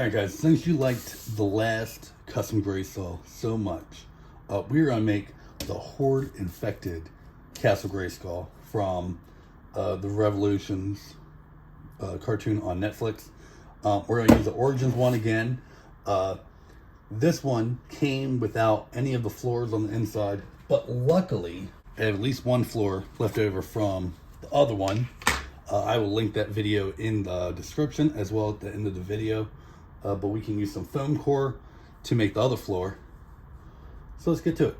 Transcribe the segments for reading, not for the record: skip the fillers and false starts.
Alright guys, since you liked the last custom Grayskul so much, we're going to make the HORDE Infected Castle Grayskul from the Revolutions cartoon on Netflix. We're going to use the Origins one again. This one came without any of the floors on the inside, but luckily I have at least one floor left over from the other one. I will link that video in the description as well at the end of the video. But we can use some foam core to make the other floor. So let's get to it.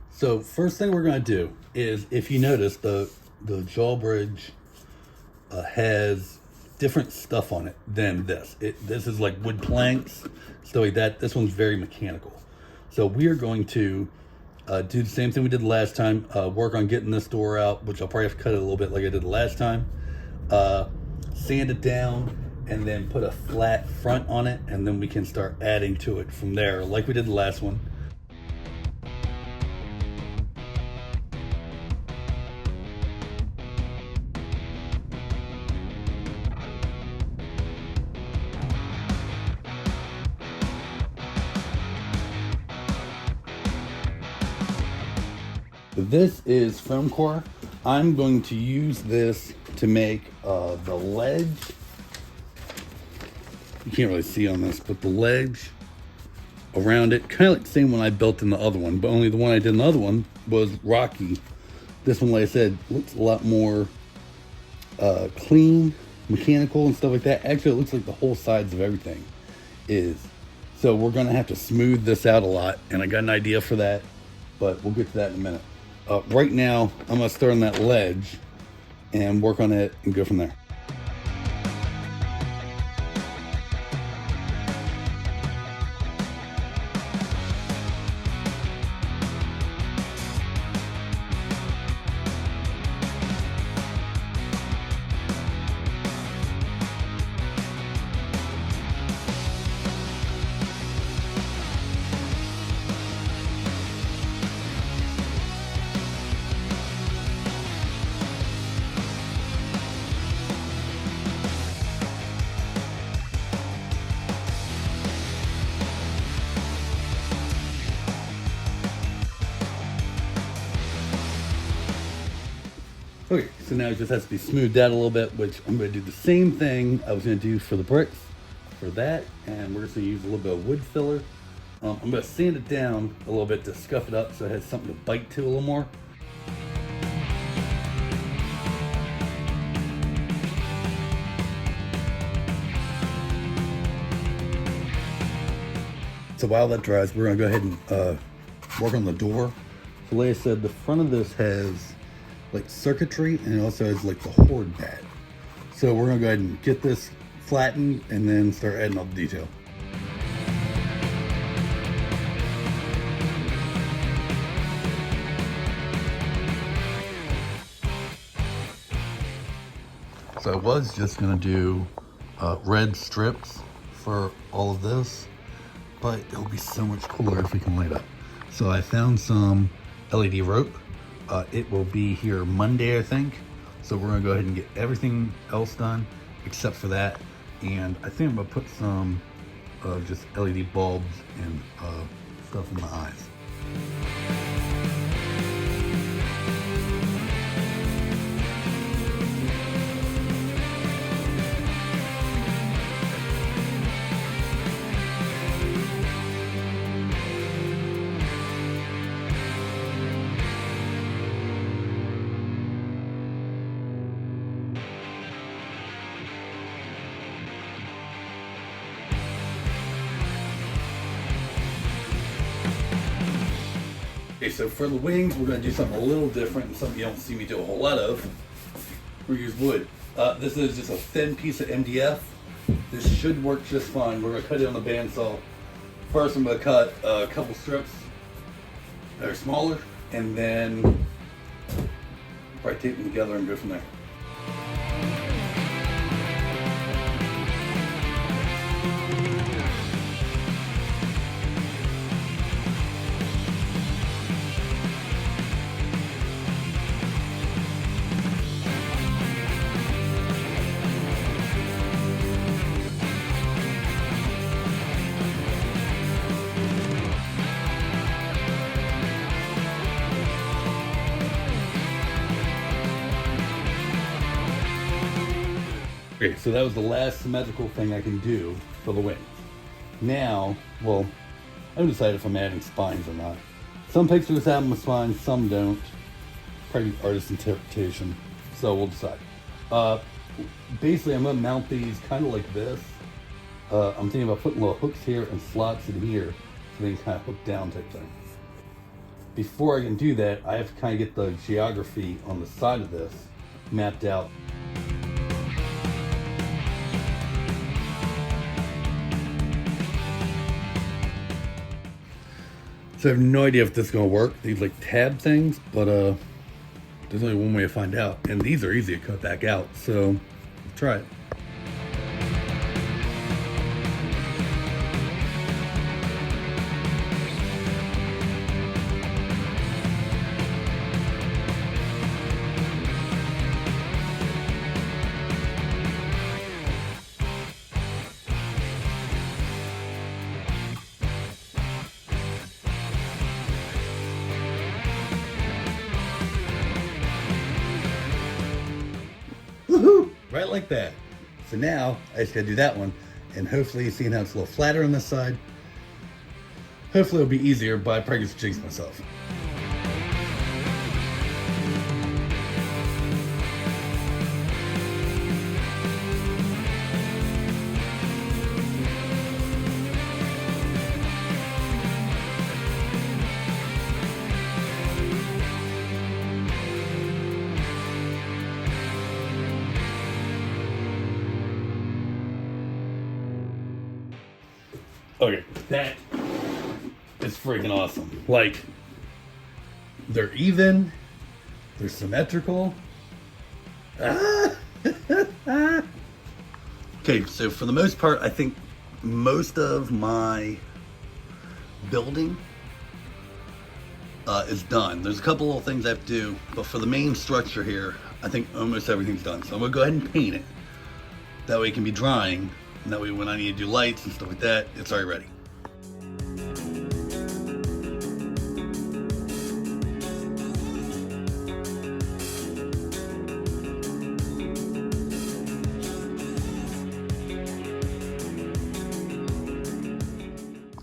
So first thing we're going to do is, if you notice, the drawbridge has different stuff on it than this. This is like wood planks, stuff like that. This one's very mechanical. So we are going to do the same thing we did last time. Work on getting this door out, which I'll probably have to cut it a little bit like I did the last time. Sand it down, and then put a flat front on it, and then we can start adding to it from there like we did the last one. This is foam core. I'm going to use this to make the ledge. You can't really see on this, but the ledge around it, kind of like the same one I built in the other one, but only the one I did in the other one was rocky. This one, like I said, looks a lot more clean, mechanical and stuff like that. Actually, it looks like the whole sides of everything is. So we're gonna have to smooth this out a lot, and I got an idea for that, but we'll get to that in a minute. Right now, I'm gonna start on that ledge and work on it and go from there. Okay, so now it just has to be smoothed out a little bit, which I'm going to do the same thing I was going to do for the bricks, for that, and we're just going to use a little bit of wood filler. I'm going to sand it down a little bit to scuff it up so it has something to bite to a little more. So while that dries, we're going to go ahead and work on the door. So like I said, the front of this has like circuitry, and it also has like the HORDE pad. So we're gonna go ahead and get this flattened and then start adding all the detail. So I was just gonna do red strips for all of this, but it'll be so much cooler if we can light up. So I found some LED rope. It will be here Monday, I think. So we're gonna go ahead and get everything else done except for that. And I think I'm gonna put some just LED bulbs and stuff in my eyes. Okay, so for the wings, we're going to do something a little different and something you don't see me do a whole lot of. We use wood. This is just a thin piece of MDF. This should work just fine. We're going to cut it on the bandsaw. First, I'm going to cut a couple strips that are smaller, and then probably tape them together and go from there. Okay, so that was the last symmetrical thing I can do for the wings. Now, well, I haven't decided if I'm adding spines or not. Some pictures have them with spines, some don't. Probably artist interpretation, so we'll decide. Basically, I'm gonna mount these kind of like this. I'm thinking about putting little hooks here and slots in here, so they can kind of hook down type thing. Before I can do that, I have to kind of get the geography on the side of this mapped out. So I have no idea if this is gonna work, these like tab things, but there's only one way to find out. And these are easy to cut back out, so let's try it. Woohoo! Right like that. So now I just gotta do that one, and hopefully, seeing how it's a little flatter on this side, hopefully it'll be easier, but I probably just jinxed myself. Okay, that is freaking awesome. Like, they're even, they're symmetrical. Ah! Okay, so for the most part, I think most of my building is done. There's a couple little things I have to do, but for the main structure here, I think almost everything's done. So I'm gonna go ahead and paint it. That way it can be drying. And that way when I need to do lights and stuff like that, it's already ready.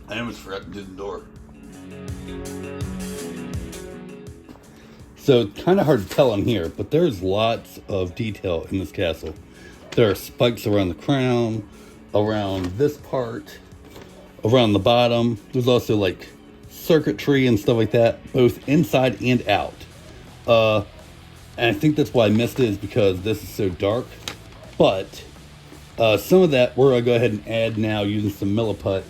I almost forgot to do the door. So it's kind of hard to tell on here, but there's lots of detail in this castle. There are spikes around the crown, around this part, around the bottom. There's also like circuitry and stuff like that, both inside and out. And I think that's why I missed it, is because this is so dark. But some of that we're gonna go ahead and add now using some milliput.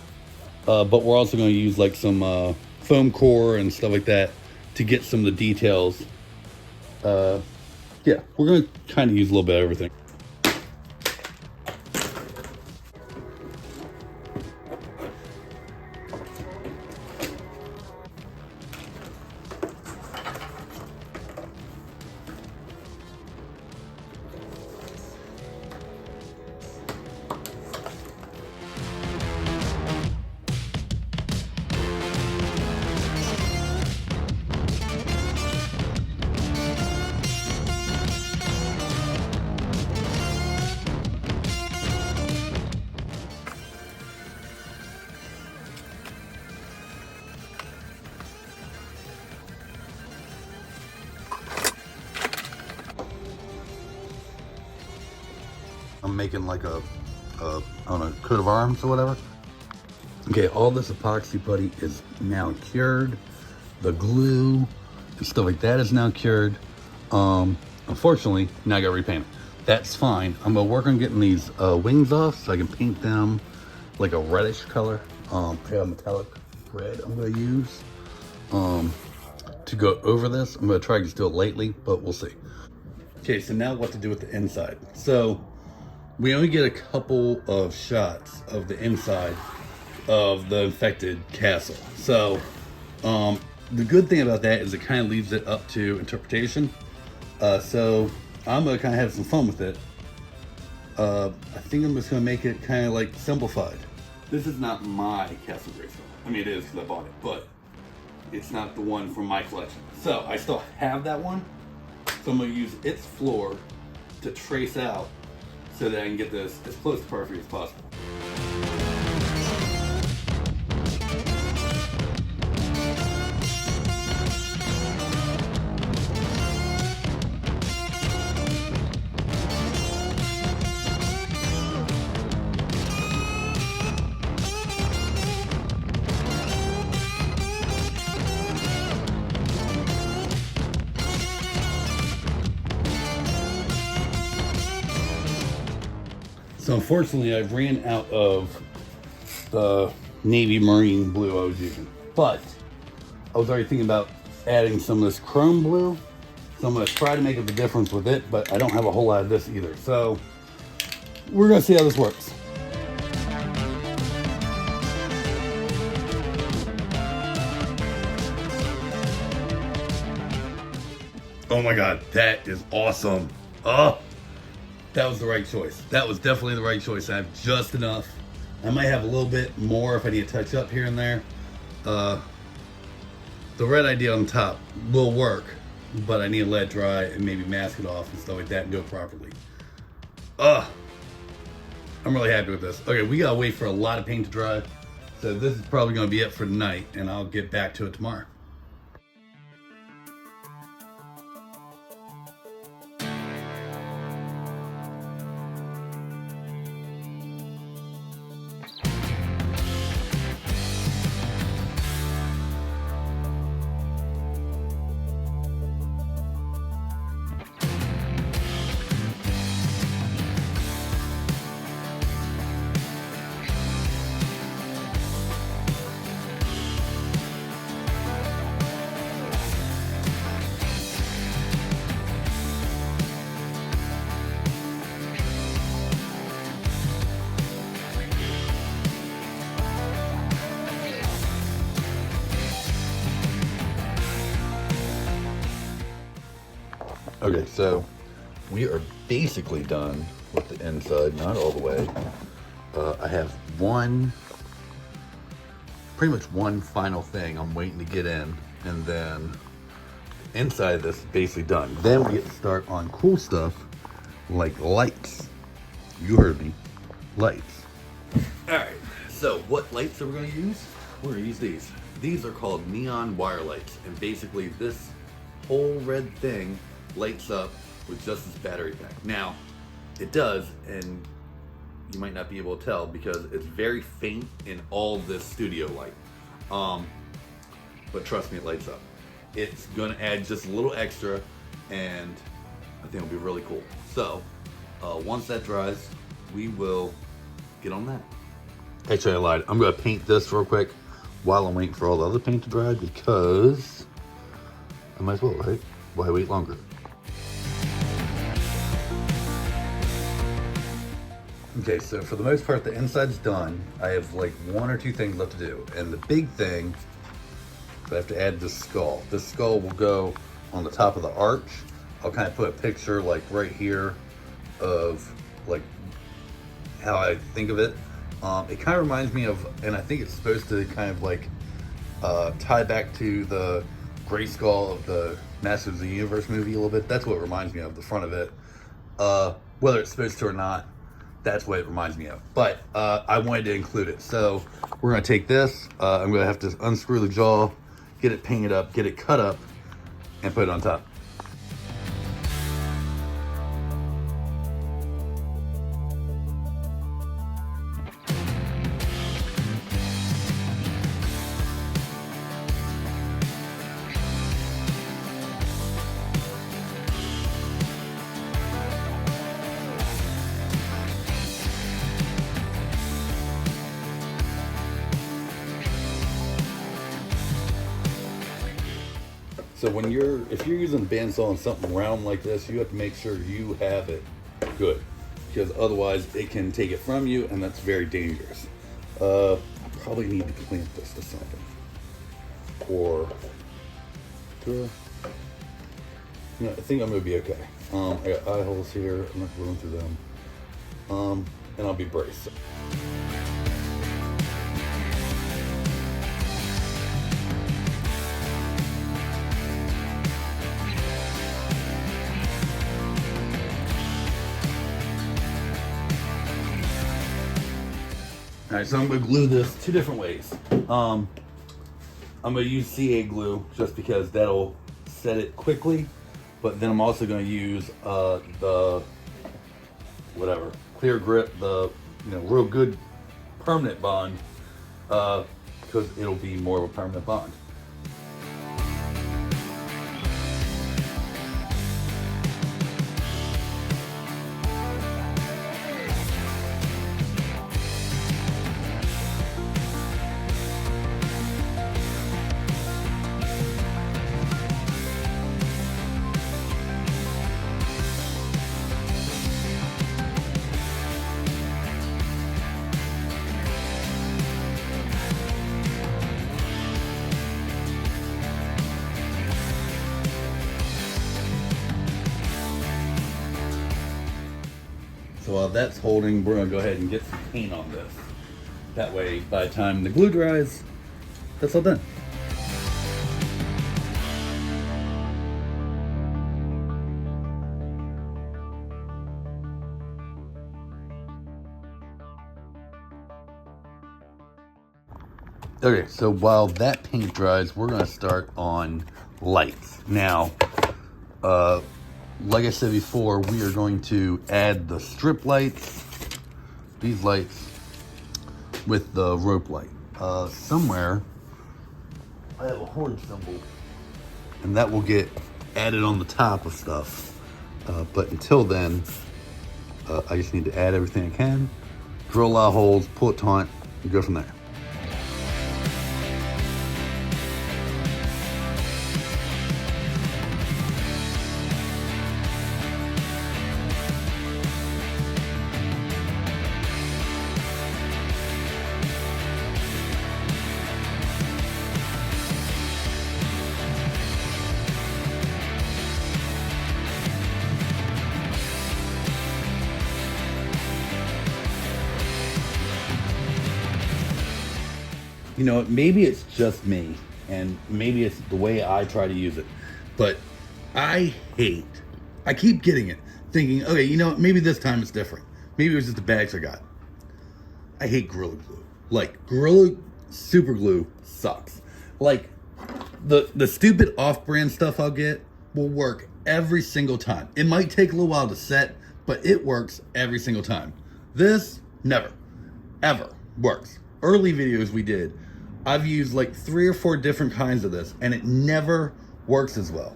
But we're also gonna use like some foam core and stuff like that to get some of the details. Yeah, we're gonna kind of use a little bit of everything. I'm making like a I don't know, coat of arms or whatever. Okay, all this epoxy putty is now cured. The glue and stuff like that is now cured. Unfortunately, now I gotta repaint it. That's fine. I'm gonna work on getting these wings off so I can paint them like a reddish color. I got a metallic red I'm gonna use to go over this. I'm gonna try to just do it lightly, but we'll see. Okay, so now what to do with the inside. So we only get a couple of shots of the inside of the infected castle. So the good thing about that is it kind of leaves it up to interpretation. So I'm gonna kind of have some fun with it. I think I'm just gonna make it kind of like simplified. This is not my Castle Grayskull. I mean, it is because I bought it, but it's not the one from my collection. So I still have that one. So I'm gonna use its floor to trace out so that I can get this as close to perfect as possible. So unfortunately, I ran out of the navy marine blue I was using, but I was already thinking about adding some of this chrome blue. So I'm going to try to make up the difference with it, but I don't have a whole lot of this either. So we're going to see how this works. Oh my God, that is awesome. Oh. That was the right choice. That was definitely the right choice. I have just enough. I might have a little bit more if I need to touch up here and there. The red idea on top will work, but I need to let it dry and maybe mask it off and stuff like that and do it properly. I'm really happy with this. Okay, we gotta wait for a lot of paint to dry. So this is probably gonna be it for tonight, and I'll get back to it tomorrow. Okay, so we are basically done with the inside, not all the way. I have pretty much one final thing I'm waiting to get in, and then inside of this is basically done. Then we get to start on cool stuff like lights. You heard me, lights. All right, so what lights are we gonna use? We're gonna use these. These are called neon wire lights, and basically this whole red thing lights up with just this battery pack. Now, it does, and you might not be able to tell because it's very faint in all this studio light. But trust me, it lights up. It's gonna add just a little extra, and I think it'll be really cool. So, once that dries, we will get on that. Actually, I lied. I'm gonna paint this real quick while I'm waiting for all the other paint to dry because I might as well, right? Why wait longer? Okay, so for the most part, the inside's done. I have like one or two things left to do. And the big thing, I have to add this skull. This skull will go on the top of the arch. I'll kind of put a picture like right here of like how I think of it. It kind of reminds me of, and I think it's supposed to kind of like tie back to the Grayskull of the Masters of the Universe movie a little bit. That's what it reminds me of, the front of it. Whether it's supposed to or not, that's what it reminds me of. But I wanted to include it. So we're gonna take this. I'm gonna have to unscrew the jaw, get it painted up, get it cut up, and put it on top. So if you're using a bandsaw on something round like this, you have to make sure you have it good, because otherwise it can take it from you, and that's very dangerous. Probably need to clamp this to something, or I think I'm gonna be okay. I got eye holes here. I'm not going through them, and I'll be braced. All right, so I'm gonna glue this two different ways. I'm gonna use CA glue just because that'll set it quickly, but then I'm also gonna use the whatever clear grip, the real good permanent bond, because it'll be more of a permanent bond. So while that's holding, we're gonna go ahead and get some paint on this. That way, by the time the glue dries, that's all done. Okay, so while that paint dries, we're gonna start on lights. Now, like I said before, we are going to add the strip lights, these lights, with the rope light. Somewhere, I have a HORDE symbol, and that will get added on the top of stuff. But until then, I just need to add everything I can, drill a lot of holes, pull it taut, and go from there. Maybe it's just me, and maybe it's the way I try to use it, but I keep getting it, thinking, okay, maybe this time it's different. Maybe it was just the bags I got. I hate Gorilla Glue. Like, Gorilla Super Glue sucks. Like, the stupid off-brand stuff I'll get will work every single time. It might take a little while to set, but it works every single time. This, never, ever works. Early videos we did, I've used like 3 or 4 different kinds of this, and it never works as well.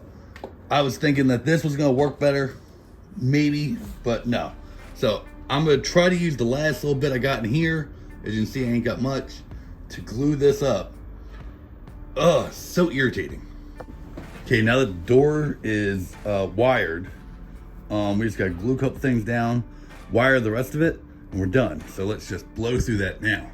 I was thinking that this was gonna work better, maybe, but no. So I'm gonna try to use the last little bit I got in here. As you can see, I ain't got much, to glue this up. Ugh, so irritating. Okay, now that the door is wired, we just gotta glue a couple things down, wire the rest of it, and we're done. So let's just blow through that now.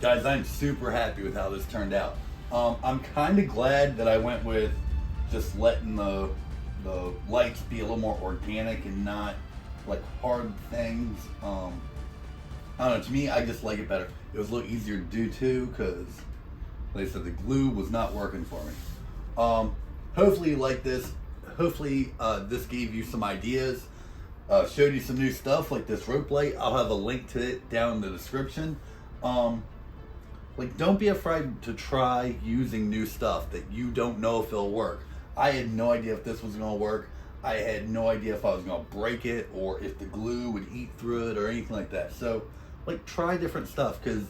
Guys, I'm super happy with how this turned out. I'm kind of glad that I went with just letting the lights be a little more organic and not like hard things. I don't know, to me, I just like it better. It was a little easier to do too, because, like I said, the glue was not working for me. Hopefully you like this. Hopefully this gave you some ideas, showed you some new stuff like this rope light. I'll have a link to it down in the description. Like, don't be afraid to try using new stuff that you don't know if it'll work. I had no idea if this was going to work. I had no idea if I was going to break it or if the glue would eat through it or anything like that. So, like, try different stuff, because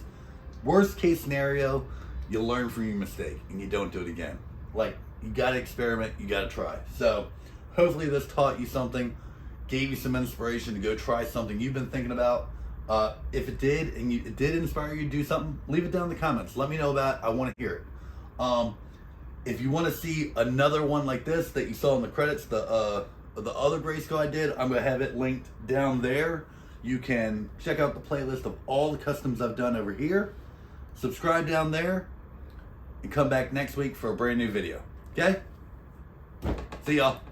worst case scenario, you learn from your mistake and you don't do it again. Like, you got to experiment, you got to try. So, hopefully this taught you something, gave you some inspiration to go try something you've been thinking about. If it did, and it did inspire you to do something, leave it down in the comments. Let me know about it. I want to hear it. If you want to see another one like this that you saw in the credits, the other Grayskull I did, I'm going to have it linked down there. You can check out the playlist of all the customs I've done over here. Subscribe down there, and come back next week for a brand new video. Okay? See y'all.